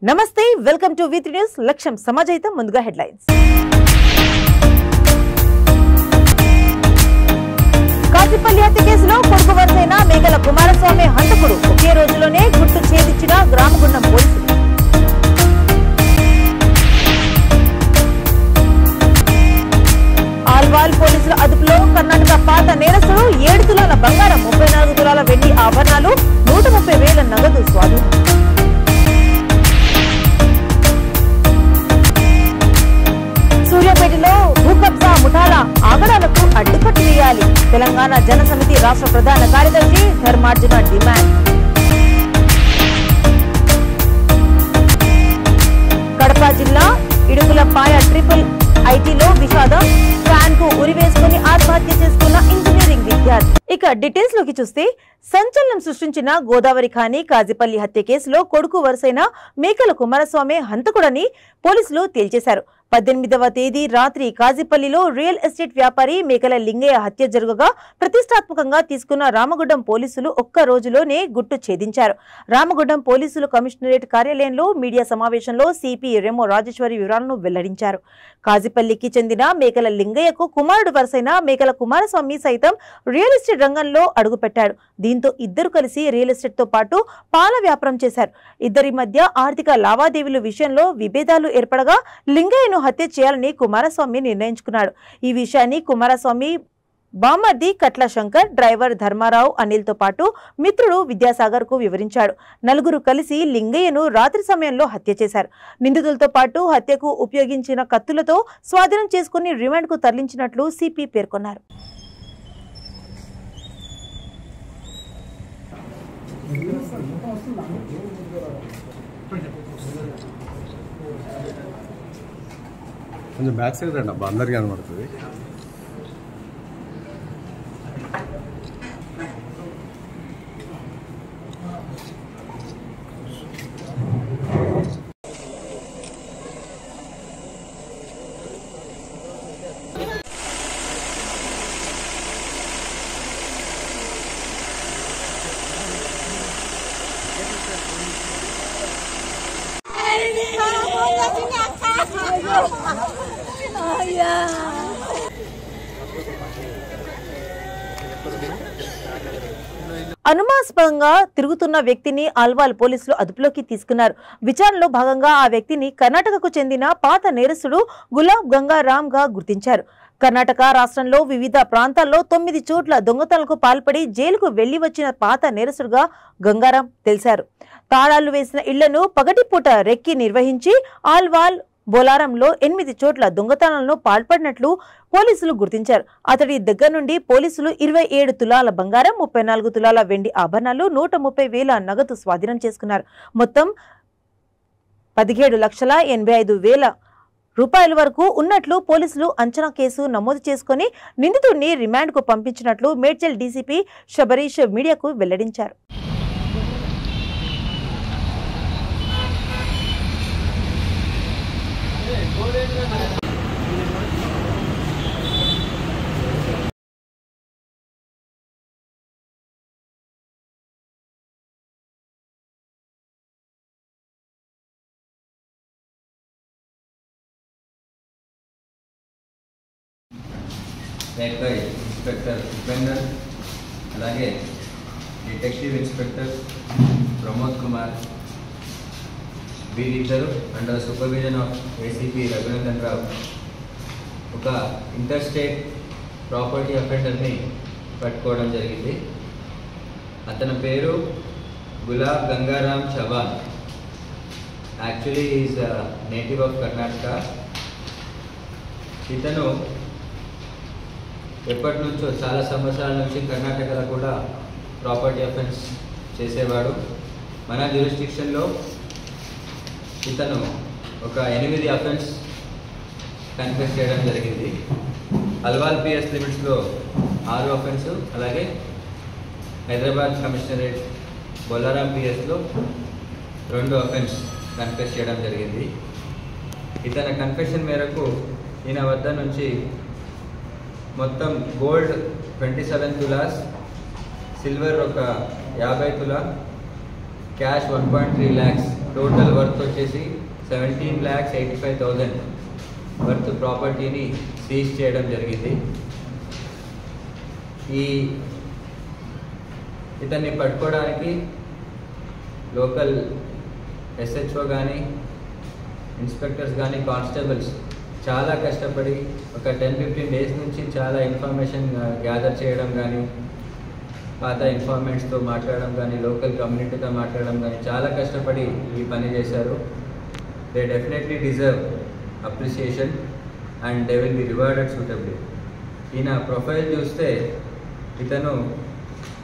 నమస్తే, welcome to V3 news. లక్ష్యం సమాజహితం. ముందుగా హెడ్లైన్స్. కాజిపల్లి హత్య కేసులో కొడుకు వరుసైన మేకల కుమారస్వామి హంతకుడు ఒకే రోజులోనే గుట్టు ఛేదించిన గ్రామగుండం పోలీసులు. ఆల్వాల్ పోలీసుల అదుపులో కర్ణాటక పాత నేరస్తుడు 7 తులాల బంగారం, 34 తులాల వెండి ఆభరణాలు, 130,000 నగదు స్వాధీనం. సూర్యాపేటలో భూకబ్జా ముఠాల ఆగడాలకు అడ్డుకట్ట వేయాలి. తెలంగాణ జనసమితి రాష్ట్ర ప్రధాన కార్యదర్శి ధర్మార్జున డిమాండ్. కడప జిల్లా ఇడుగులపాయ ట్రిపుల్ ఐటీలో విషాదం. ఫ్యాన్ కు ఉరివేసుకుని ఆత్మహత్య చేసుకున్న ఇంజనీరింగ్ విద్యార్థి. ఇక డీటెయిల్స్ లోకి చూస్తే, సంచలనం సృష్టించిన గోదావరి ఖాని కాజిపల్లి హత్య కేసులో కొడుకు వరుసైన మేకల కుమారస్వామి హంతకుడని పోలీసులు తేల్చేశారు. 18వ తేదీ రాత్రి కాజిపల్లిలో రియల్ ఎస్టేట్ వ్యాపారి మేకల లింగయ్య హత్య జరగగా ప్రతిష్టాత్మకంగా తీసుకున్న రామగుండం పోలీసులు ఒక్క రోజులోనే గుట్టు ఛేదించారు. రామగుండం పోలీసులు కమిషనరేట్ కార్యాలయంలో మీడియా సమావేశంలో సిపి రెమో రాజేశ్వరి వివరాలను వెల్లడించారు. కాజిపల్లికి చెందిన మేకల లింగయ్యకు కుమారుడు వరుసైన మేకల కుమారస్వామి సైతం రియల్ ఎస్టేట్ రంగంలో అడుగుపెట్టాడు. దీంతో ఇద్దరు కలిసి రియల్ ఎస్టేట్ తో పాటు పాల వ్యాపారం చేశారు. ఇద్దరి మధ్య ఆర్థిక లావాదేవీల విషయంలో విభేదాలు ఏర్పడగా లింగయ్యను హత్య చేయాలని కుమారస్వామి నిర్ణయించుకున్నాడు. ఈ విషయాన్ని కుమారస్వామి బామర్ది కట్ల శంకర్, డ్రైవర్ ధర్మారావు, అనిల్ తో పాటు మిత్రుడు విద్యాసాగర్ కు వివరించాడు. నలుగురు కలిసి లింగయ్యను రాత్రి సమయంలో హత్య చేశారు. నిందితులతో పాటు హత్యకు ఉపయోగించిన కత్తులతో స్వాధీనం చేసుకుని రిమాండ్ కు తరలించినట్లు సిపి పేర్కొన్నారు. కొంచెం బ్యాక్ సైడ్ రండి అబ్బా, అందరికీ కనబడుతుంది. అనుమానాస్పదంగా తిరుగుతున్న వ్యక్తిని ఆల్వాల్ పోలీసులు అదుపులోకి తీసుకున్నారు. విచారణలో భాగంగా ఆ వ్యక్తిని కర్ణాటకకు చెందిన పాత నేరస్తుడు గులాబ్ గంగారాం గా గుర్తించారు. కర్ణాటక రాష్ట్రంలో వివిధ ప్రాంతాల్లో 9 చోట్ల దొంగతనాలకు పాల్పడి జైలుకు వెళ్లి వచ్చిన పాత నేరస్తుడుగా గంగారాం తెలిసారు. తాళాలు వేసిన ఇళ్లను పగటిపూట రెక్కి నిర్వహించి ఆల్వాల్, బోలారంలో 8 చోట్ల దొంగతనాలను పాల్పడినట్లు పోలీసులు గుర్తించారు. అతడి దగ్గర నుండి పోలీసులు 27 తులాల బంగారం, 34 తులాల వెండి ఆభరణాలు, 130,000 నగదు స్వాధీనం చేసుకున్నారు. మొత్తం 17,85,000 రూపాయల వరకు ఉన్నట్లు పోలీసులు అంచనా. కేసు నమోదు చేసుకుని నిందితుడిని రిమాండ్ కు పంపించినట్లు మేడ్చల్ డీసీపీ శబరీష్ మీడియాకు వెల్లడించారు. ఇన్స్పెక్టర్ ఉపేందర్, అలాగే డిటెక్టివ్ ఇన్స్పెక్టర్ ప్రమోద్ కుమార్, వీరిద్దరు under supervision of ACP Raghunandan Rao ఒక ఇంటర్ స్టేట్ ప్రాపర్టీ అఫెండర్ని పట్టుకోవడం జరిగింది. అతని పేరు Gulab Gangaram Chavan. Actually is native of Karnataka. ఇతను ఎప్పటి నుంచో చాలా సంవత్సరాల నుంచి కర్ణాటకలో కూడా ప్రాపర్టీ అఫెన్స్ చేసేవాడు. మన జ్యూరిస్డిక్షన్లో ఇతను ఒక 8 అఫెన్స్ కన్ఫెస్ చేయడం జరిగింది. అల్వాల్ పిఎస్ లిమిట్స్లో 6 అఫెన్స్, అలాగే హైదరాబాద్ కమిషనరేట్ బొల్లారాం పిఎస్లో 2 అఫెన్స్ కన్ఫెస్ చేయడం జరిగింది. ఇతని కన్ఫెషన్ మేరకు ఈయన వద్ద నుంచి మొత్తం గోల్డ్ 27 తులాస్, సిల్వర్ ఒక 50 తులా, క్యాష్ 1.3 lakhs టోటల్ వర్త్ వచ్చేసి 17,85,000 వర్త్ ప్రాపర్టీని సీజ్ చేయడం జరిగింది. ఇతన్ని పట్టుకోవడానికి లోకల్ SHO కానీ ఇన్స్పెక్టర్స్ కానీ కానిస్టేబుల్స్ చాలా కష్టపడి ఒక 10-15 డేస్ నుంచి చాలా ఇన్ఫర్మేషన్ గ్యాదర్ చేయడం కానీ, పాత ఇన్ఫార్మెంట్స్తో మాట్లాడడం కానీ, లోకల్ కమ్యూనిటీతో మాట్లాడడం కానీ చాలా కష్టపడి ఈ పని చేశారు. They definitely deserve appreciation and they will be rewarded suitably. ఈయన ప్రొఫైల్ చూస్తే ఇతను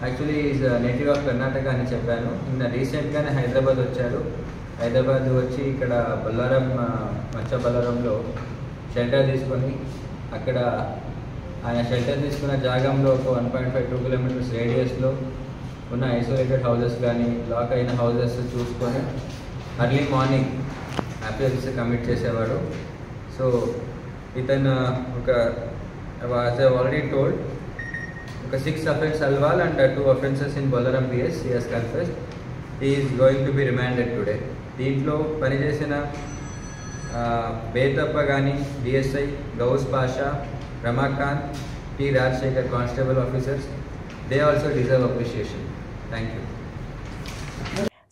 actually is native of Karnataka అని చెప్పాను. ఈయన రీసెంట్గానే హైదరాబాద్ వచ్చారు. హైదరాబాద్ వచ్చి ఇక్కడ మచ్చ బల్లారంలో షెల్టర్ తీసుకొని, అక్కడ ఆయన షెల్టర్ తీసుకున్న జాగంలో ఒక 1.52 కిలోమీటర్స్ రేడియస్లో ఉన్న ఐసోలేటెడ్ హౌసెస్ కానీ, లాక్ అయిన హౌసెస్ చూసుకొని అర్లీ మార్నింగ్ అఫెన్స్ కమిట్ చేసేవాడు. సో ఇతను ఒక యాజ్ ఐ ఆల్రెడీ టోల్డ్ ఒక 6 offenses Alwal and 2 offenses in Bollaram PS he has confessed. He is going to be remanded today. దీంట్లో పనిచేసిన బేతప్ప కానీ, DSI Ghouse Pasha, Ramakanth, T Rajasekhar constable officers, they also deserve appreciation. Thank you.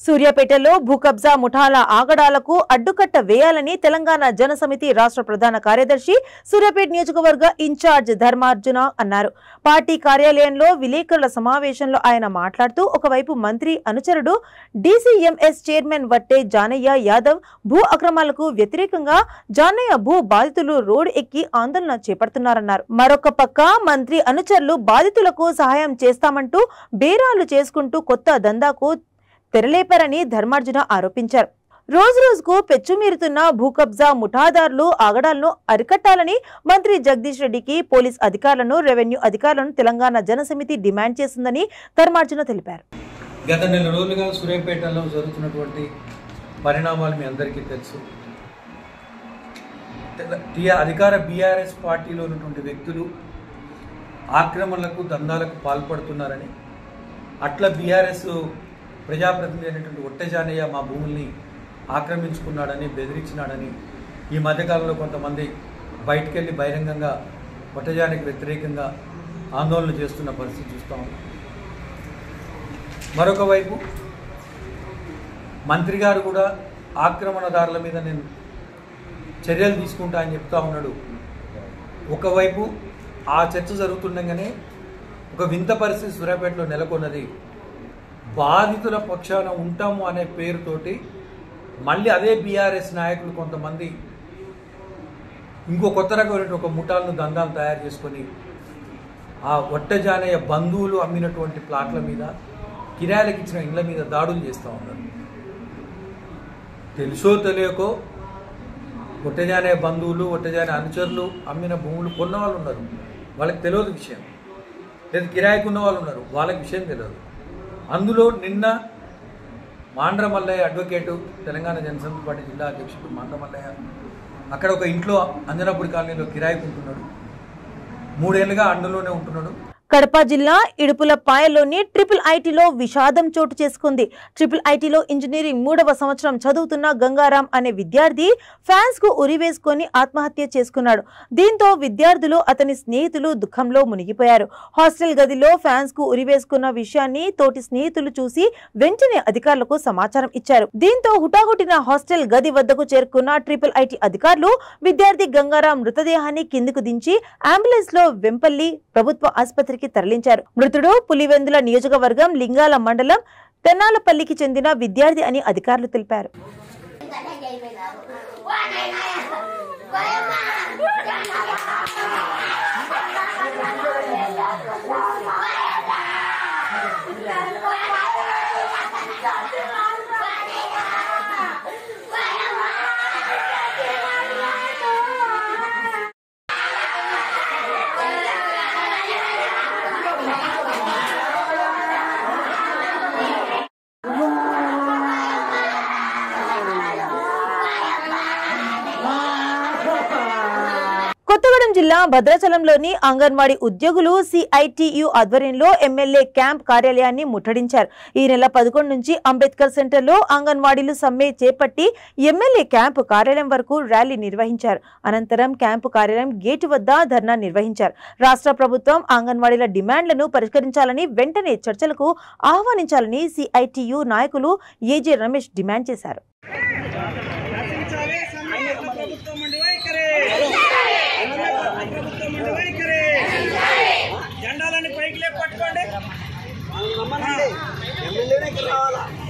సూర్యాపేటలో భూ కబ్జా ముఠాల ఆగడాలకు అడ్డుకట్ట వేయాలని తెలంగాణ జనసమితి రాష్ట్ర ప్రధాన కార్యదర్శి, సూర్యాపేట నియోజకవర్గ ఇన్ఛార్జ్ ధర్మార్జున అన్నారు. పార్టీ కార్యాలయంలో విలేకరుల సమావేశంలో ఆయన మాట్లాడుతూ, ఒకవైపు మంత్రి అనుచరుడు DCMS చైర్మన్ వట్టే జానయ్య యాదవ్ భూ అక్రమాలకు వ్యతిరేకంగా జానయ్య భూ బాధితులు రోడ్డు ఎక్కి ఆందోళన చేపడుతున్నారన్నారు. మరొక పక్క మంత్రి అనుచరులు బాధితులకు సహాయం చేస్తామంటూ బేరాలు చేసుకుంటూ కొత్త దందాకు తెరలేపారని ధర్మార్జున ఆరోపించారు. రోజు రోజుకు పెచ్చుమీరుతున్న భూ కబ్జా ముఠాదారులు ఆగడాలను అరికట్టాలని మంత్రి జగదీష్ రెడ్డికి పోలీస్ అధికారులను, రెవెన్యూ అధికారులను తెలంగాణ జనసమితి డిమాండ్ చేస్తుందని ధర్మార్జున తెలిపారు. గత నెల రోజులుగా సూర్యాపేటలో జరుగుతున్నటువంటి పరిణామాలు మీ అందరికీ తెలుసు. అధికార BRS పార్టీలో ఉన్నటువంటి వ్యక్తులు ఆక్రమణలకు, దందాలకు పాల్పడుతున్నారని, అట్లా BRS ప్రజాప్రతినిధి అయినటువంటి ఒట్టెజానయ్య మా భూముల్ని ఆక్రమించుకున్నాడని, బెదిరించినాడని ఈ మధ్యకాలంలో కొంతమంది బయటకెళ్ళి బహిరంగంగా ఒట్టెజానికి వ్యతిరేకంగా ఆందోళన చేస్తున్న పరిస్థితి చూస్తూ ఉన్నాం. మరొక వైపు మంత్రి గారు కూడా ఆక్రమణదారుల మీద నేను చర్యలు తీసుకుంటా అని చెప్తా ఉన్నాడు. ఒకవైపు ఆ చర్చ జరుగుతుండగానే ఒక వింత పరిస్థితి సూర్యాపేటలో నెలకొన్నది. బాధితుల పక్షాన ఉంటాము అనే పేరుతోటి మళ్ళీ అదే BRS నాయకులు కొంతమంది ఇంకో కొత్త రకమైన ఒక ముఠాలను, దందాలు తయారు చేసుకొని ఆ ఒట్టజానయ్య బంధువులు అమ్మినటువంటి ప్లాట్ల మీద, కిరాయిలకు ఇచ్చిన ఇళ్ల మీద దాడులు చేస్తూ ఉన్నారు. తెలుసో తెలియకో ఒట్టజానయ్య బంధువులు, ఒట్టజానయ్య అనుచరులు అమ్మిన భూములు కొన్న వాళ్ళు ఉన్నారు, వాళ్ళకి తెలియదు విషయం. లేదా కిరాయికి ఉన్న వాళ్ళు ఉన్నారు, వాళ్ళకి విషయం తెలియదు. అందులో నిన్న మాండ్ర మల్లయ్య అడ్వకేటు, తెలంగాణ జనసమితి పార్టీ జిల్లా అధ్యక్షుడు మాండ్ర మల్లయ్య అక్కడ ఒక ఇంట్లో అంజనాపూడి కాలనీలో కిరాయికి ఉంటున్నాడు. 3 ఏళ్లుగా అందులోనే ఉంటున్నాడు. కడప జిల్లా ఇడుపులపాయలోని IIITలో విషాదం చోటు చేసుకుంది. IIITలో ఇంజనీరింగ్ 3వ సంవత్సరం చదువుతున్న గంగారాం అనే విద్యార్థి ఫ్యాన్స్ కు ఉరివేసుకొని ఆత్మహత్య చేసుకున్నాడు. దీంతో విద్యార్థులు, అతని స్నేహితులు దుఃఖంలో మునిగిపోయారు. హాస్టల్ గదిలో ఫ్యాన్స్ కు ఉరివేసుకున్న విషయాన్ని తోటి స్నేహితులు చూసి వెంటనే అధికారులకు సమాచారం ఇచ్చారు. దీంతో హుటాహుటిన హాస్టల్ గది వద్దకు చేరుకున్న IIIT అధికారులు విద్యార్థి గంగారాం మృతదేహాన్ని కిందికి దించి అంబులెన్స్ లో వెంపల్లి ప్రభుత్వ ఆసుపత్రికి తరలించారు. మృతుడు పులివెందుల నియోజకవర్గం లింగాల మండలం తెన్నాలపల్లికి చెందిన విద్యార్థి అని అధికారులు తెలిపారు. కొత్తగూడెం జిల్లా భద్రాచలంలోని అంగన్వాడీ ఉద్యోగులు సిఐటియు ఆధ్వర్యంలో ఎమ్మెల్యే క్యాంప్ కార్యాలయాన్ని ముట్టడించారు. ఈ నెల 11 నుంచి అంబేద్కర్ సెంటర్లో అంగన్వాడీలు సమ్మె చేపట్టి ఎమ్మెల్యే క్యాంపు కార్యాలయం వరకు ర్యాలీ నిర్వహించారు. అనంతరం క్యాంపు కార్యాలయం గేటు వద్ద ధర్నా నిర్వహించారు. రాష్ట్ర ప్రభుత్వం అంగన్వాడీల డిమాండ్లను పరిష్కరించాలని, వెంటనే చర్చలకు ఆహ్వానించాలని సిఐటియు నాయకులు ఏజే రమేష్ డిమాండ్ చేశారు. జెండాలని పైకి లేపు పట్టుకోండి.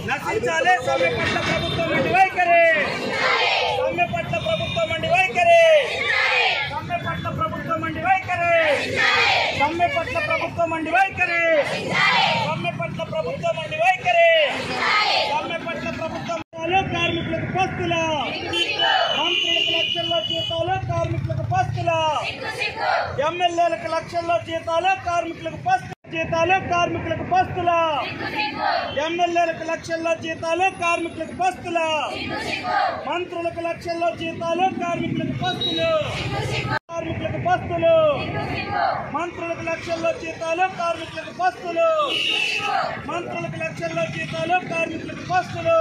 నశించాలి సమ్మె పట్ల ప్రభుత్వం మండి వైఖరి. సమ్మె పట్ల ప్రభుత్వం మండి వైఖరి. సమ్మె పట్ల ప్రభుత్వం మండి వైఖరి. సమ్మె పట్ల ప్రభుత్వం మండి వైఖరి. సమ్మె పట్ల ప్రభుత్వం మండి వైఖరి. సమ్మె పట్ల ప్రభుత్వం కార్మికులకు పస్తుల, మంత్రులకు లక్షల్లో జీతాలు, కార్మికులకు పస్తుల, ఎమ్మెల్యేలకు లక్షల్లో జీతాలు, కార్మికులకు పస్తుల, జీతాలు కార్మికులకు పస్తుల, ఎమ్మెల్యేలకు లక్షల్లో జీతాలు, కార్మికులకు పస్తుల, మంత్రులకు లక్షల్లో జీతాలు, కార్మికులకు పస్తులు, కార్మికులకు పస్తులు, మంత్రులకు లక్షల్లో జీతాలు, కార్మికులకు పస్తులు, మంత్రులకు లక్షల్లో జీతాలు, కార్మికులకు పస్తులు,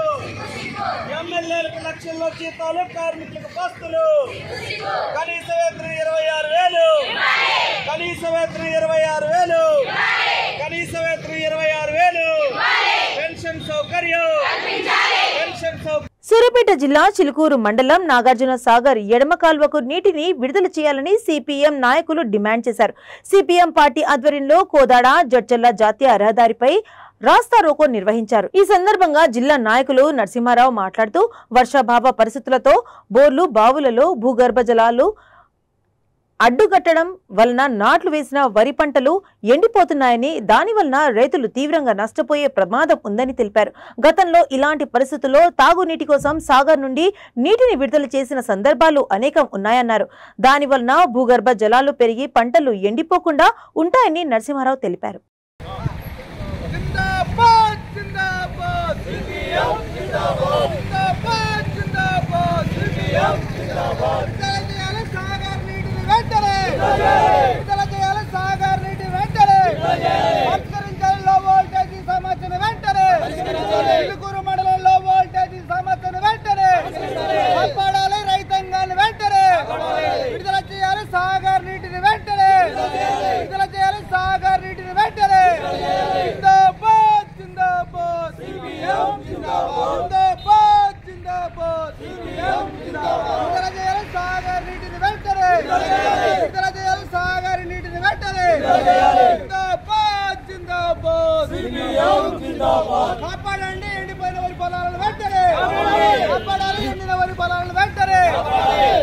ఎమ్మెల్యేలకు లక్షల్లో జీతాలు, కార్మికులకు పస్తులు, కనీస వేతనం 26,000, కనీస వేతనం 26,000, కనీస వేతనం 26,000, పెన్షన్ సౌకర్యం, పెన్షన్ సౌకర్యం. సూర్యాపేట జిల్లా చిలుకూరు మండలం నాగార్జున సాగర్ ఎడమ కాల్వకు నీటిని విడుదల చేయాలని సిపిఎం నాయకులు డిమాండ్ చేశారు. సిపిఎం పార్టీ ఆధ్వర్యంలో కోదాడ జడ్చర్ల జాతీయ రహదారిపై రాస్తా రోకో నిర్వహించారు. ఈ సందర్భంగా జిల్లా నాయకులు నరసింహారావు మాట్లాడుతూ వర్షాభావ పరిస్థితులతో బోర్లు, బావులలో భూగర్భ జలాలు అడ్డుకట్టడం వలన నాట్లు వేసిన వరి పంటలు ఎండిపోతున్నాయని, దాని వలన రైతులు తీవ్రంగా నష్టపోయే ప్రమాదం ఉందని తెలిపారు. గతంలో ఇలాంటి పరిస్థితుల్లో తాగునీటి కోసం సాగర్ నుండి నీటిని విడుదల చేసిన సందర్భాలు అనేకం ఉన్నాయన్నారు. దాని వలన భూగర్భ జలాలు పెరిగి పంటలు ఎండిపోకుండా ఉంటాయని నరసింహారావు తెలిపారు. సాగర్ నీటి వెంటనే పరిష్కరించాలి. లో వోల్టేజీ సమస్యను వెంటనే చిలుకూరు మండలంలో వోల్టేజీ సమస్యను వెంటనే కాపాడాలి. రైతాంగాన్ని వెంటనే విడుదల చేయాలి. సాగర్ నీటిని వెంటనే విడుదల చేయాలి. సాగర్ నీటిని వెంటనే. జిందాబాద్ జిందాబాద్ సిపిఎం జిందాబాద్ జిందాబాద్ జిందాబాద్ సిపిఎం జిందాబాద్. విడుదల చేయాలి. సాగర్ నీటిని వెంటనే విడుదల చేయాలి. సాగర్ నీటిని వెంటనే. జిందాబాద్ జిందాబాద్ సిపిఎం జిందాబాద్. కాపాడండి ఎండిపోయిన వరి పొలాలను వెంటనే. కాపాడాలి ఎండిన వరి పొలాలను వెంటనే.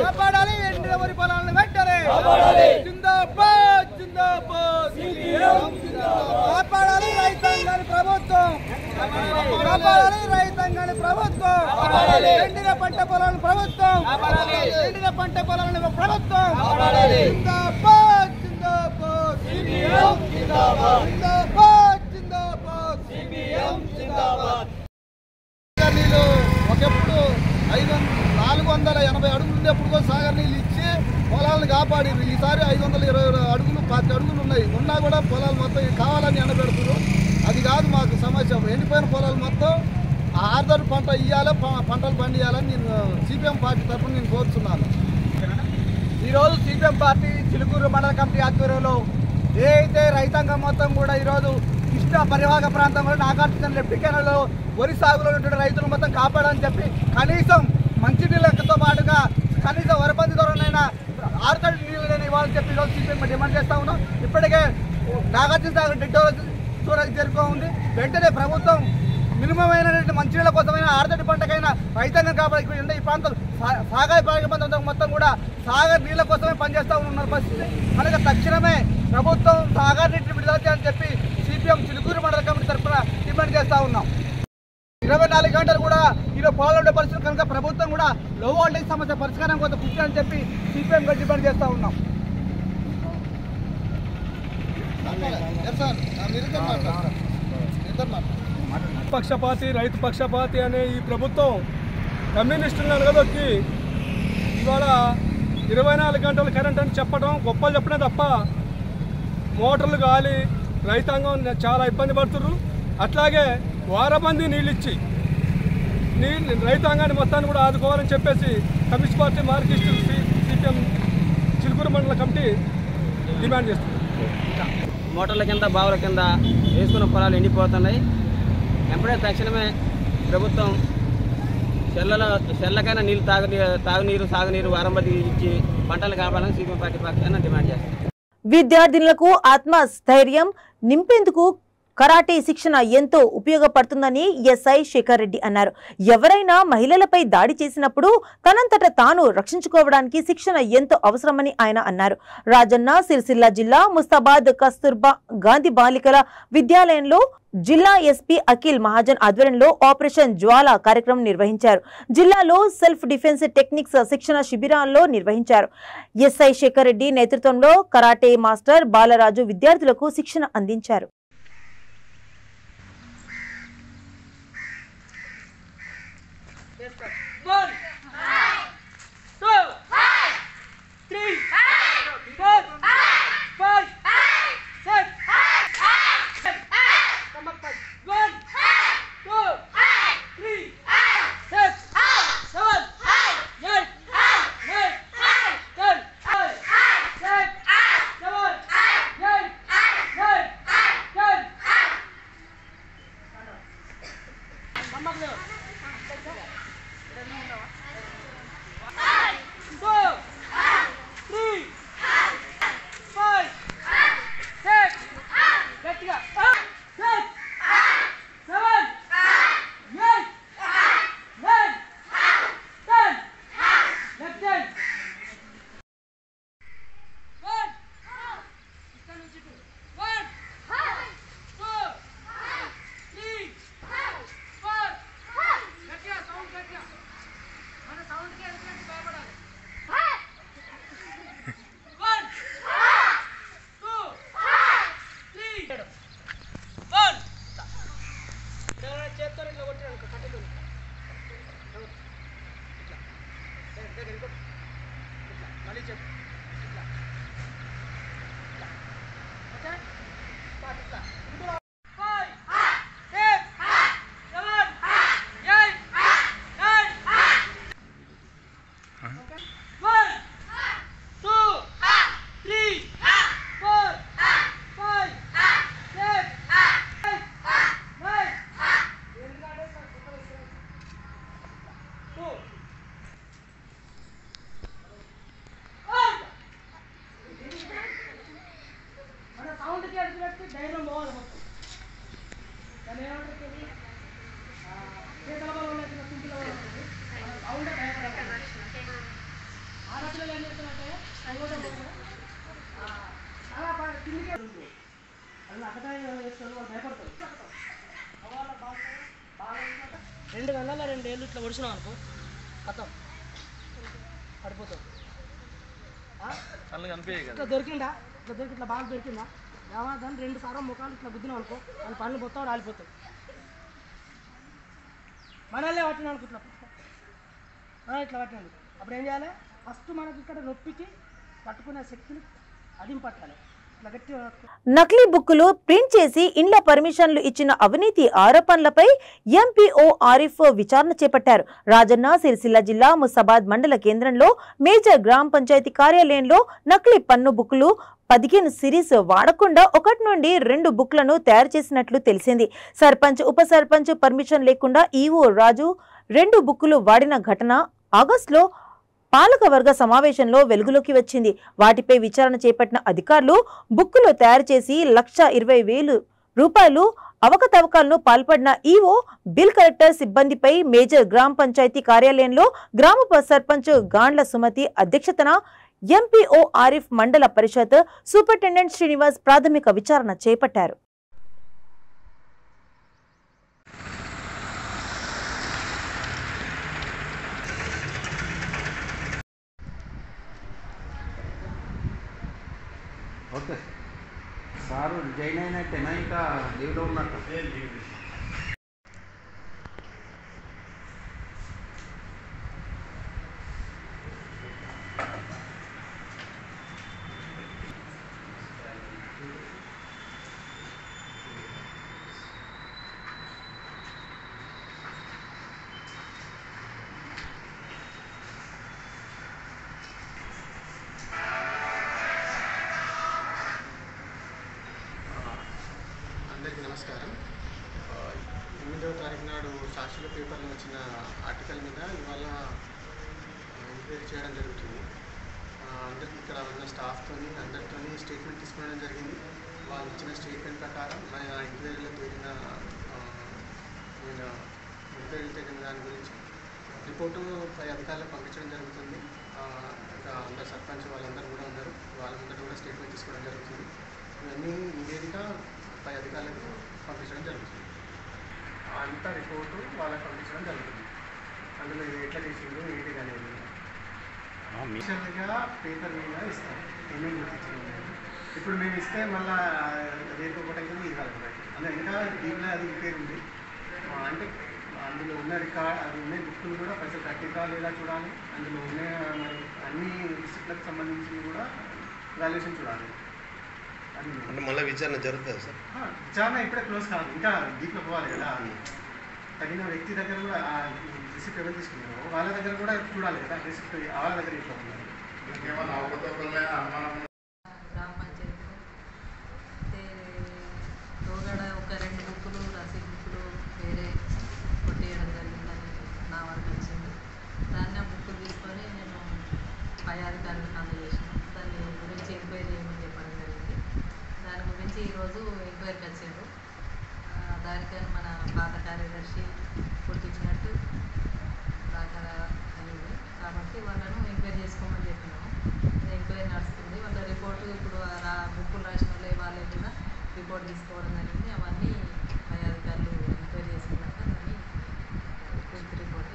కాపాడాలి ఎండిన వరి పొలాలను వెంటనే. జిందాబాద్ జిందాబాద్ సిపిఎం జిందాబాద్. కాపాడాలి రైతాంగాన్ని ప్రభుత్వం. కాపాడాలి రైతాంగాన్ని ప్రభుత్వం. ఎండిన పంట పొలాలను ప్రభుత్వం. ఎండిన పంట పొలాలను ప్రభుత్వం. జిందాబాద్ జిందాబాద్ సిపిఎం జిందాబాద్. జిందాబాద్ జిందాబాద్ సిపిఎం జిందాబాద్. నీళ్ళు ఒకప్పుడు 480 అడుగులు ఉండేప్పుడు సాగర్ నీళ్ళు ఇచ్చి పొలాలను కాపాడారు. ఈసారి 520 అడుగులు 10 అడుగులు ఉన్నాయి. ఉన్నా కూడా పొలాలు మొత్తం కావాలని ఎండబెడుతున్నారు. అది కాదు మాకు సమస్య. ఎండిపోయిన పొలాలు మొత్తం ఆర్దర్ పంట ఇవ్వాలి, పంటలు పండియాలని నేను సిపిఎం పార్టీ తరఫున నేను కోరుతున్నాను. ఈరోజు CPM party Chilukuru mandal committee ఆధ్వర్యంలో ఏదైతే రైతాంగం మొత్తం కూడా ఈరోజు కృష్ణా పరివాహక ప్రాంతంలో నాగార్జున లెఫ్ట్ కెనాల్లో వరి సాగులో ఉన్నటువంటి రైతులు మొత్తం కాపాడని చెప్పి కనీసం మంచినీళ్ళతో పాటుగా కనీసం వరపంది దూరంలో ఆరుతడి నీళ్ళని ఇవ్వాలని చెప్పి ఈరోజు సిపిఎం డిమాండ్ చేస్తూ ఉన్నాం. ఇప్పటికే నాగార్జున సాగర్ డెడ్ స్టోరేజ్ జరుగుతూ ఉంది. వెంటనే ప్రభుత్వం మినిమం అయినటువంటి మంచినీళ్ళ కోసమైనా ఆరుతడి పంటకైనా రైతాంగం కాబట్టి ఉండే ఈ ప్రాంతం సాగర్ ప్రాంతం మొత్తం కూడా సాగర్ నీళ్ళ కోసమే పనిచేస్తూ ఉన్న పరిస్థితి. కనుక తక్షణమే ప్రభుత్వం సాగర్ నీటిని విడుదల చేయాలని చెప్పి సిపిఎం చిలుకూరు మండల కమిటీ తరఫున డిమాండ్ చేస్తూ ఉన్నాం. 24 గంటలు కూడా ఈరోజు పొలాలు ఉండే పరిస్థితులు కనుక ప్రభుత్వం కూడా లో వోల్టేజ్ సమస్య పరిష్కారం కోసం కృషి అని చెప్పి సిపిఎం డిమాండ్ చేస్తూ ఉన్నాం. పక్షపాతి, రైతు పక్షపాతి అనే ఈ ప్రభుత్వం కమ్యూనిస్టులను అనగదొక్కి ఇవాళ 24 గంటలు కరెంట్ అని చెప్పడం గొప్పలు చెప్పడే తప్ప మోటార్లు గాలి రైతాంగం చాలా ఇబ్బంది పడుతున్నారు. అట్లాగే వారబంది నీళ్ళు ఇచ్చి రైతాంగాన్ని మొత్తాన్ని కూడా ఆదుకోవాలని చెప్పేసి communist party Marxist CPM Chilukur mandal committee demand చేస్తుంది. మోటార్ల కింద బావుల కింద వేసుకున్న పొలాలు ఎండిపోతున్నాయి. వెంటనే తక్షణమే ప్రభుత్వం చెర్లకైనా నీళ్ళు తాగునీరు సాగునీరు వారంబతి ఇచ్చి పంటలు కాపాడాలని సిపిఎం పార్టీ పక్షాన డిమాండ్ చేస్తుంది. విద్యార్థులకు ఆత్మస్థైర్యం నింపేందుకు కరాటే శిక్షణ ఎంతో ఉపయోగపడుతుందని ఎస్ఐ శేఖర్ రెడ్డి అన్నారు. ఎవరైనా మహిళలపై దాడి చేసినప్పుడు తనంతట తాను రక్షించుకోవడానికి శిక్షణ ఎంతో అవసరమని ఆయన అన్నారు. రాజన్న సిరిసిల్ల జిల్లా ముస్తాబాద్ కస్తూర్బా గాంధీ బాలికల విద్యాలయంలో జిల్లా ఎస్పీ అఖిల్ మహాజన్ ఆధ్వర్యంలో ఆపరేషన్ జ్వాల కార్యక్రమం నిర్వహించారు. జిల్లాలో సెల్ఫ్ డిఫెన్స్ టెక్నిక్స్ శిక్షణ శిబిరాల్లో నిర్వహించారు. ఎస్ఐ శేఖర్ రెడ్డి నేతృత్వంలో కరాటే మాస్టర్ బాలరాజు విద్యార్థులకు శిక్షణ అందించారు. రెండు గంటల 2 ఏళ్ళు ఇట్లా ఒడిచినాం అనుకో కథం పడిపోతాం. ఇట్లా దొరికిందా ఇట్లా దొరికి ఇట్లా బాగా దొరికిందా దాన్ని 2 సార్లు ముఖాలు ఇట్లా గుద్దినాం అనుకో వాళ్ళ పనులు మొత్తం రాలిపోతాయి. మనల్నే పట్టినా అనుకో ఇట్లా పట్టినందుకు అప్పుడు ఏం చేయాలి? ఫస్ట్ మనకి ఇక్కడ నొప్పికి పట్టుకునే శక్తిని అదింపట్టాలి. నకిలీ బుక్కులు ప్రింట్ చేసి ఇండ్ల పర్మిషన్లు ఇచ్చిన అవినీతి ఆరోపణలపై ఎంపీఓ ఆరిఫ్ విచారణ చేపట్టారు. రాజన్న సిరిసిల్ల జిల్లా ముస్తాబాద్ మండల కేంద్రంలో మేజర్ గ్రామ పంచాయతీ కార్యాలయంలో నకిలీ పన్ను బుక్కులు 15 సిరీస్ వాడకుండా 1 నుండి 2 బుక్లను తయారు చేసినట్లు తెలిసింది. సర్పంచ్ ఉప సర్పంచ్ పర్మిషన్ లేకుండా ఈవో రాజు 2 బుక్కులు వాడిన ఘటన ఆగస్టులో పాలకవర్గ సమావేశంలో వెలుగులోకి వచ్చింది. వాటిపై విచారణ చేపట్టిన అధికారులు బుక్కులు తయారు చేసి 1,20,000 రూపాయలు అవకతవకలను పాల్పడిన ఈవో బిల్ కలెక్టర్ సిబ్బందిపై మేజర్ గ్రామ పంచాయతీ కార్యాలయంలో గ్రామ సర్పంచ్ గాండ్ల సుమతి అధ్యక్షతన ఎంపీఓ ఆరిఫ్ మండల పరిషత్ సూపరింటెండెంట్ శ్రీనివాస్ ప్రాథమిక విచారణ చేపట్టారు. ఓకే సార్ జైన్ అయినట్టేనా ఇంకా లీవ్లో ఉన్నట్టు? నమస్కారం. 8వ తారీఖు నాడు సాక్షుల పేపర్లో వచ్చిన ఆర్టికల్ మీద ఇవాళ ఎంక్వైరీ చేయడం జరుగుతుంది. అందరికీ ఇక్కడ ఉన్న స్టాఫ్తో అందరితో స్టేట్మెంట్ తీసుకోవడం జరిగింది. వాళ్ళు ఇచ్చిన స్టేట్మెంట్ ప్రకారం మన ఎంక్వైరీలో తేలిన దాని గురించి రిపోర్టు పై అధికారులకు పంపించడం జరుగుతుంది. ఇంకా అందరు సర్పంచ్ వాళ్ళందరూ కూడా ఉన్నారు. వాళ్ళ ముందర కూడా స్టేట్మెంట్ తీసుకోవడం జరుగుతుంది. ఇవన్నీ నివేదిక పై అధికారులకు పంపించడం జరుగుతుంది. అంతా రిపోర్టు వాళ్ళకి పంపించడం జరుగుతుంది. అందులో ఇది ఎట్లా చేసిందో ఏంటి అనేది మిషన్గా పేపర్ మీద ఇస్తాం. ఏమేమి గుర్తించడం ఇప్పుడు మేము ఇస్తే మళ్ళీ రేపు ఒకటి ఇది ఇవ్వాలి. అందులో ఇంకా దీంట్లో అది రిపేర్ ఉంది అంటే అందులో ఉన్న రికార్డ్ అది ఉన్న బుక్కులు కూడా పైసలు కట్టిందా లేదా చూడాలి. అందులో ఉన్న మరి అన్ని డిస్ట్రిక్ట్లకు సంబంధించి కూడా వాల్యుయేషన్ చూడాలి. అంటే మళ్ళీ విచారణ జరుగుతుంది సార్? విచారణ ఇప్పుడే క్లోజ్ కాదు, ఇంకా డీప్లో పోవాలి కదా. తగిన వ్యక్తి దగ్గర కూడా రిసిప్ట్ ఎవరు తీసుకున్నారో వాళ్ళ దగ్గర కూడా చూడాలి కదా. రిసిప్ట్ వాళ్ళ దగ్గర ఇట్లా ఉన్నారు. గ్రామ పంచాయతీ రోగడ ఒక 2 బుక్కులు రసీదు బుక్కులు వేరే కొట్టేయడం జరిగిందని నా వరకు వచ్చింది. దాన్ని ఆ బుక్కులు తీసుకొని నేను పై అధికారులకు అందజేసాను. దాని గురించి ఎంక్వైరీ చేయమని చెప్పడం జరిగింది. దాని గురించి ఈరోజు ఎంక్వైరీకి వచ్చారు. దానికని మన పాత కార్యదర్శి గుర్తించినట్టు దాకా అయింది కాబట్టి వాళ్ళను ఎంక్వైరీ చేసుకోమని చెప్పినాము. ఎంక్వైరీ నడుస్తుంది. వాళ్ళ రిపోర్టు ఇప్పుడు బుక్కులు రాసిన వాళ్ళే కూడా రిపోర్ట్ తీసుకోవడం జరిగింది. అవన్నీ పై అధికారులు ఎంక్వైరీ చేసుకున్నాక దాన్ని పూర్తి రిపోర్ట్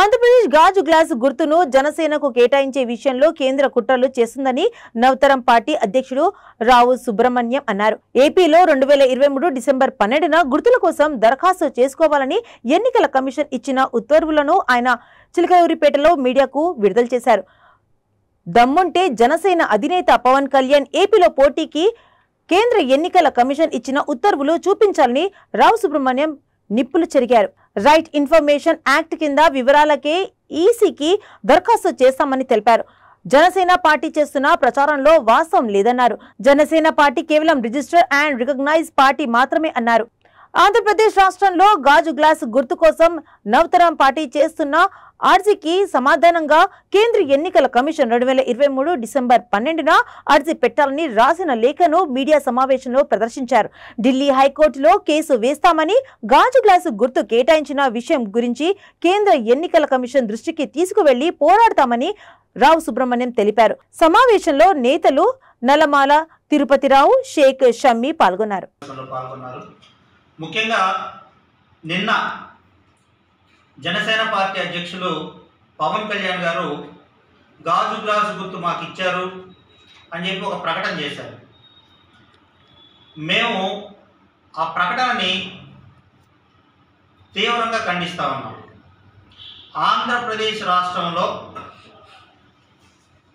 ఆంధ్రప్రదేశ్ గాజు గ్లాసు గుర్తును జనసేనకు కేటాయించే విషయంలో కేంద్ర కుట్రలు చేస్తుందని నవతరం పార్టీ అధ్యక్షుడు రావు సుబ్రహ్మణ్యం అన్నారు. ఏపీలో 2023 డిసెంబర్ 12న గుర్తుల కోసం దరఖాస్తు చేసుకోవాలని ఎన్నికల కమిషన్ ఇచ్చిన ఉత్తర్వులను ఆయన చిలకలూరిపేటలో మీడియాకు విడుదల చేశారు. దమ్ముంటే జనసేన అధినేత పవన్ కళ్యాణ్ ఏపీలో పోటీకి కేంద్ర ఎన్నికల కమిషన్ ఇచ్చిన ఉత్తర్వులు చూపించాలని రావు సుబ్రహ్మణ్యం నిప్పులు చెరిగారు. రైట్ ఇన్ఫర్మేషన్ యాక్ట్ కింద వివరాలకే ఈసీకి దరఖాస్తు చేస్తామని తెలిపారు. జనసేన పార్టీ చేస్తున్న ప్రచారంలో వాస్తవం లేదన్నారు. జనసేన పార్టీ కేవలం రిజిస్టర్ అండ్ రికగ్నైజ్ పార్టీ మాత్రమే అన్నారు. ఆంధ్రప్రదేశ్ రాష్ట్రంలో గాజు గ్లాసు గుర్తు కోసం నవతరం పార్టీ చేస్తున్న అర్జీకి సమాధానంగా కేంద్ర ఎన్నికల కమిషన్ 2023 డిసెంబర్ 12న అర్జీ పెట్టాలని రాసిన లేఖను మీడియా సమావేశంలో ప్రదర్శించారు. ఢిల్లీ హైకోర్టులో కేసు వేస్తామని, గాజు గ్లాసు గుర్తు కేటాయించిన విషయం గురించి కేంద్ర ఎన్నికల కమిషన్ దృష్టికి తీసుకువెళ్లి పోరాడతామని రావు సుబ్రహ్మణ్యం తెలిపారు. సమావేశంలో నేతలు నల్లమాల తిరుపతిరావు, షేక్ షమ్మి పాల్గొన్నారు. ముఖ్యంగా నిన్న జనసేన పార్టీ అధ్యక్షులు పవన్ కళ్యాణ్ గారు గాజు గ్లాసు గుర్తు మాకు ఇచ్చారు అని చెప్పి ఒక ప్రకటన చేశారు. మేము ఆ ప్రకటనని తీవ్రంగా ఖండిస్తా ఉన్నాం. ఆంధ్రప్రదేశ్ రాష్ట్రంలో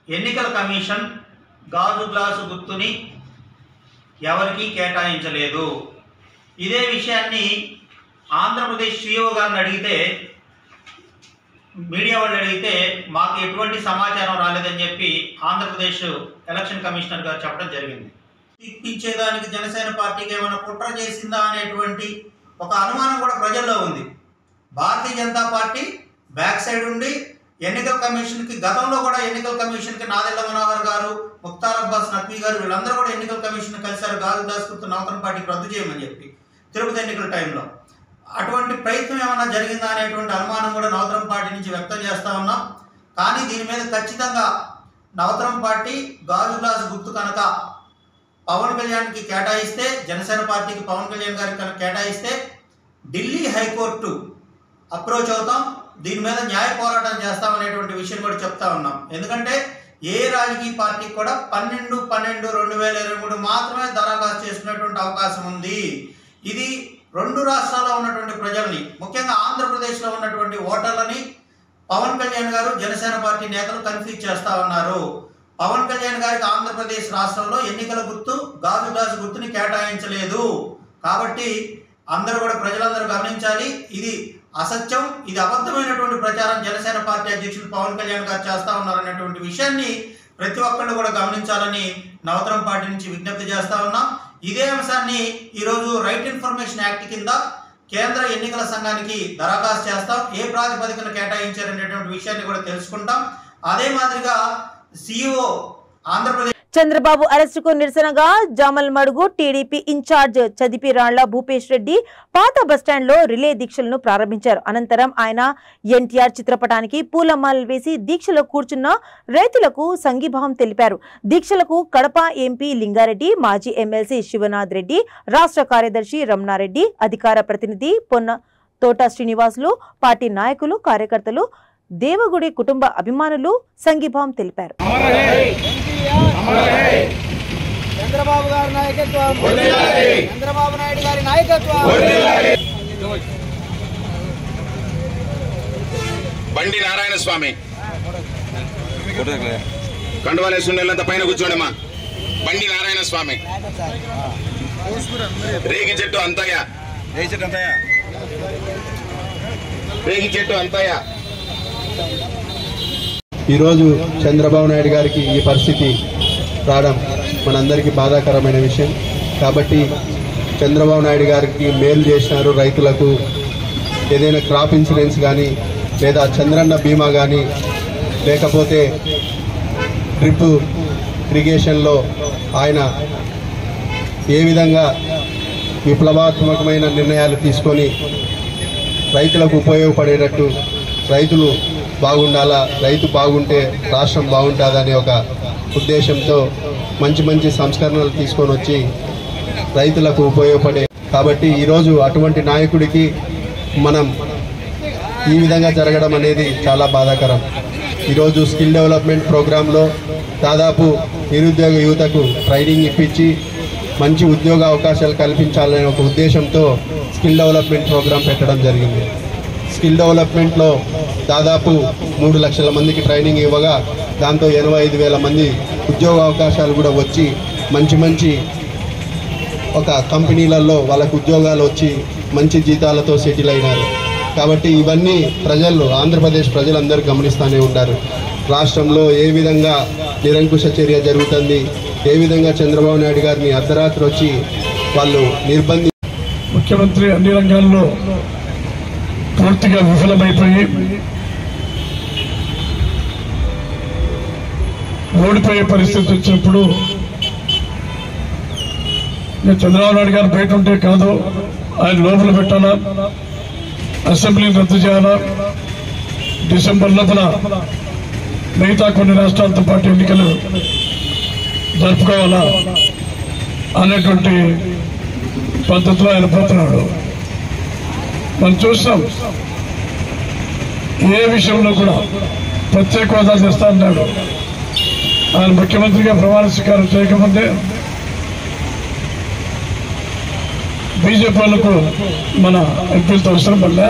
ఎన్నికల కమిషన్ గాజు గ్లాసు గుర్తుని ఎవరికీ కేటాయించలేదు. ఇదే విషయాన్ని ఆంధ్రప్రదేశ్ సీఈఓ గారిని అడిగితే, మీడియా వాళ్ళు అడిగితే మాకు ఎటువంటి సమాచారం రాలేదని చెప్పి ఆంధ్రప్రదేశ్ ఎలక్షన్ కమిషనర్ గారు చెప్పడం జరిగింది. ఇప్పించేదానికి జనసేన పార్టీకి ఏమైనా కుట్ర చేసిందా అనేటువంటి ఒక అనుమానం కూడా ప్రజల్లో ఉంది. Bharatiya Janata party back side ఉండి ఎన్నికల కమిషన్కి గతంలో కూడా ఎన్నికల కమిషన్కి నాదెళ్ల మనోహర్ గారు, ముఖ్తార్ అబ్బాస్ నక్వీ గారు వీళ్ళందరూ కూడా ఎన్నికల కమిషన్ కలిశారు గాజు గ్లాసు గుర్తు నవతరం పార్టీకి రద్దు చేయమని చెప్పి తిరుపతి ఎన్నికల టైంలో. అటువంటి ప్రయత్నం ఏమైనా జరిగిందా అనేటువంటి అనుమానం కూడా నవతరం పార్టీ నుంచి వ్యక్తం చేస్తూ ఉన్నాం. కానీ దీని మీద ఖచ్చితంగా నవతరం పార్టీ గాజు గ్లాసు గుర్తు కనుక పవన్ కళ్యాణ్కి కేటాయిస్తే, జనసేన పార్టీకి పవన్ కళ్యాణ్ గారికి కనుక కేటాయిస్తే ఢిల్లీ హైకోర్టు అప్రోచ్ అవుతాం, దీని మీద న్యాయ పోరాటం చేస్తామనేటువంటి విషయం కూడా చెప్తా ఉన్నాం. ఎందుకంటే ఏ రాజకీయ పార్టీకి కూడా 12/12/2023 మాత్రమే దరఖాస్తు చేసుకునేటువంటి అవకాశం ఉంది. ఇది 2 రాష్ట్రాల్లో ఉన్నటువంటి ప్రజల్ని, ముఖ్యంగా ఆంధ్రప్రదేశ్లో ఉన్నటువంటి ఓటర్లని పవన్ కళ్యాణ్ గారు, జనసేన పార్టీ నేతలు కన్ఫ్యూజ్ చేస్తా ఉన్నారు. పవన్ కళ్యాణ్ గారికి ఆంధ్రప్రదేశ్ రాష్ట్రంలో ఎన్నికల గుర్తు గాజు గ్లాసు గుర్తుని కేటాయించలేదు. కాబట్టి అందరూ కూడా ప్రజలందరూ గమనించాలి, ఇది అసత్యం, ఇది అబద్ధమైనటువంటి ప్రచారం జనసేన పార్టీ అధ్యక్షులు పవన్ కళ్యాణ్ గారు చేస్తా ఉన్నారనేటువంటి విషయాన్ని ప్రతి ఒక్కళ్ళు కూడా గమనించాలని నవతరం పార్టీ నుంచి విజ్ఞప్తి చేస్తా ఉన్నాం. ఇదే అంశాన్ని ఈరోజు రైట్ ఇన్ఫర్మేషన్ యాక్ట్ కింద కేంద్ర ఎన్నికల సంఘానికి దరఖాస్తు చేస్తాం. ఏ ప్రాతిపదికన కేటాయించారనేటువంటి విషయాన్ని కూడా తెలుసుకుంటాం. అదే మాదిరిగా సిఇఓ ఆంధ్రప్రదేశ్ చంద్రబాబు అరెస్టుకు నిరసనగా జామల్మడుగు టీడీపీ ఇన్ఛార్జ్ చదిపిరాళ్ల భూపేష్ రెడ్డి పాత బస్టాండ్ లో రిలే దీక్షలను ప్రారంభించారు. అనంతరం ఆయన ఎన్టీఆర్ చిత్రపటానికి పూలమాలలు వేసి దీక్షలో కూర్చున్న రైతులకు సంఘీభావం తెలిపారు. దీక్షలకు కడప ఎంపీ లింగారెడ్డి, మాజీ ఎమ్మెల్సీ శివనాథ్ రెడ్డి, రాష్ట్ర కార్యదర్శి రమణారెడ్డి, అధికార ప్రతినిధి పొన్న తోట శ్రీనివాసులు, పార్టీ నాయకులు, కార్యకర్తలు, దేవగుడి కుటుంబ అభిమానులు సంఘీభావం తెలిపారు. చంద్రబాబు గారి నాయకత్వం, చంద్రబాబు నాయుడు గారి నాయకత్వం. బండి నారాయణ స్వామి కండువాలేసుండేంత పైన కూర్చోండమ్మా. బండి నారాయణ స్వామి, రేగి చెట్టు అంతయ్య, రేగి చెట్టు అంతయ్య. ఈరోజు చంద్రబాబు నాయుడు గారికి ఈ పరిస్థితి రావడం మనందరికీ బాధాకరమైన విషయం. కాబట్టి చంద్రబాబు నాయుడు గారికి మేలు చేసినారు. రైతులకు ఏదైనా క్రాప్ ఇన్సూరెన్స్ కానీ, లేదా చంద్రన్న బీమా కానీ, లేకపోతే డ్రిప్ ఇరిగేషన్లో ఆయన ఏ విధంగా విప్లవాత్మకమైన నిర్ణయాలు తీసుకొని రైతులకు ఉపయోగపడేటట్టు, రైతులు బాగుండాలా, రైతు బాగుంటే రాష్ట్రం బాగుంటుందనే ఒక ఉద్దేశంతో మంచి మంచి సంస్కరణలు తీసుకొని వచ్చి రైతులకు ఉపయోగపడే. కాబట్టి ఈరోజు అటువంటి నాయకుడికి మనం ఈ విధంగా జరగడం అనేది చాలా బాధాకరం. ఈరోజు స్కిల్ డెవలప్మెంట్ ప్రోగ్రాంలో దాదాపు నిరుద్యోగ యువతకు ట్రైనింగ్ ఇప్పించి మంచి ఉద్యోగ అవకాశాలు కల్పించాలనే ఒక ఉద్దేశంతో స్కిల్ డెవలప్మెంట్ ప్రోగ్రాం పెట్టడం జరిగింది. స్కిల్ డెవలప్మెంట్లో దాదాపు 3 లక్షల మందికి ట్రైనింగ్ ఇవ్వగా దాంతో 85,000 మంది ఉద్యోగ అవకాశాలు కూడా వచ్చి మంచి ఒక కంపెనీలలో వాళ్ళకు ఉద్యోగాలు వచ్చి మంచి జీతాలతో సెటిల్ అయినారు. కాబట్టి ఇవన్నీ ప్రజలు, ఆంధ్రప్రదేశ్ ప్రజలందరూ గమనిస్తూనే ఉంటారు. రాష్ట్రంలో ఏ విధంగా నిరంకుశ చర్య జరుగుతుంది, ఏ విధంగా చంద్రబాబు నాయుడు గారిని అర్ధరాత్రి వచ్చి వాళ్ళు ముఖ్యమంత్రి అన్ని రంగాల్లో పూర్తిగా విఫలమైపోయి ఓడిపోయే పరిస్థితి వచ్చినప్పుడు నేను చంద్రబాబు నాయుడు గారు బయట ఉంటే కాదు, ఆయన లోపల పెట్టాలా, అసెంబ్లీని రద్దు చేయాలా, డిసెంబర్ లోపల మిగతా కొన్ని రాష్ట్రాలతో పాటు ఎన్నికలు జరుపుకోవాలా అనేటువంటి పద్ధతిలో ఆయన పోతున్నాడు. మనం చూస్తాం ఏ విషయంలో కూడా ప్రత్యేక హోదా చేస్తా అన్నాడు. ఆయన ముఖ్యమంత్రిగా ప్రమాణ స్వీకారం చేయకముందే బీజేపీ వాళ్ళకు మన ఎంపీలతో అవసరం వల్ల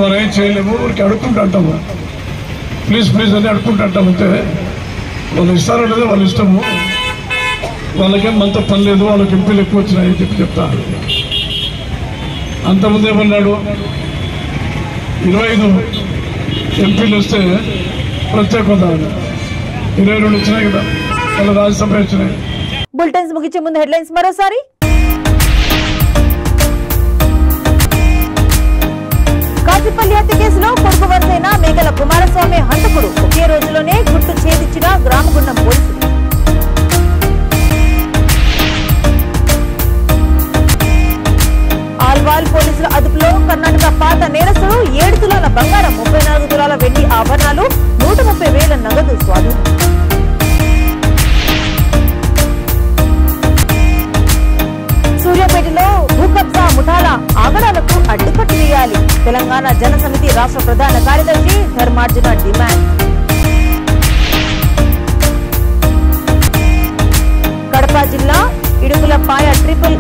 మనం ఏం చేయలేము, ఊరికి అడుక్కుంటుంటాము, ప్లీజ్ అని అడుక్కుంటుంటాము. అంతే వాళ్ళు ఇస్తారో లేదో వాళ్ళ ఇష్టము, వాళ్ళకేం మనతో పని లేదు, వాళ్ళకి ఎంపీలు ఎక్కువ వచ్చినాయని చెప్తారు. అంతకుముందు ఏమన్నాడు, 25 ఎంపీలు వస్తే ప్రత్యేక హోదా, 22 వచ్చినాయి కదా, వాళ్ళ రాజ్యసభ వచ్చినాయి. బులెటిన్స్ ముగించే ముందు హెడ్లైన్స్ మరోసారి. కాచిపల్లి హత్య కేసులో కొడుకు వరుసైన మేకల కుమారస్వామి హంతకుడు, ఒకే రోజులోనే గుట్టు ఛేదించిన గ్రామగుండం పోలీసులు. ఆల్వాల్ పోలీసుల అదుపులో కర్ణాటక పాత నేరస్తుడు 7 తులాల బంగారం, 34 తులాల వెండి ఆభరణాలు, 130,000 నగదు స్వాధీనం. సూర్యాపేటలో భూకబ్జా ముఠాల ఆగడాలకు అడ్డుకట్ట వేయాలి, తెలంగాణ జన సమితి రాష్ట్ర ప్రధాన కార్యదర్శి ధర్మార్జున డిమాండ్. కడప జిల్లా ఇడుగులపాయ ట్రిపుల్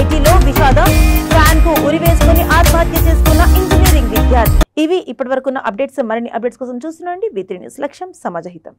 ఐటీలో విషాదం, ఫ్యాన్ కు ఉరివేసుకుని ఆత్మహత్య చేసుకున్న ఇంజనీరింగ్ విద్యార్థి. ఇవి ఇప్పటి వరకున్న అప్డేట్స్. మరిన్ని అప్డేట్స్ కోసం చూస్తున్నాండి V3 న్యూస్. లక్ష్యం సమాజహితం.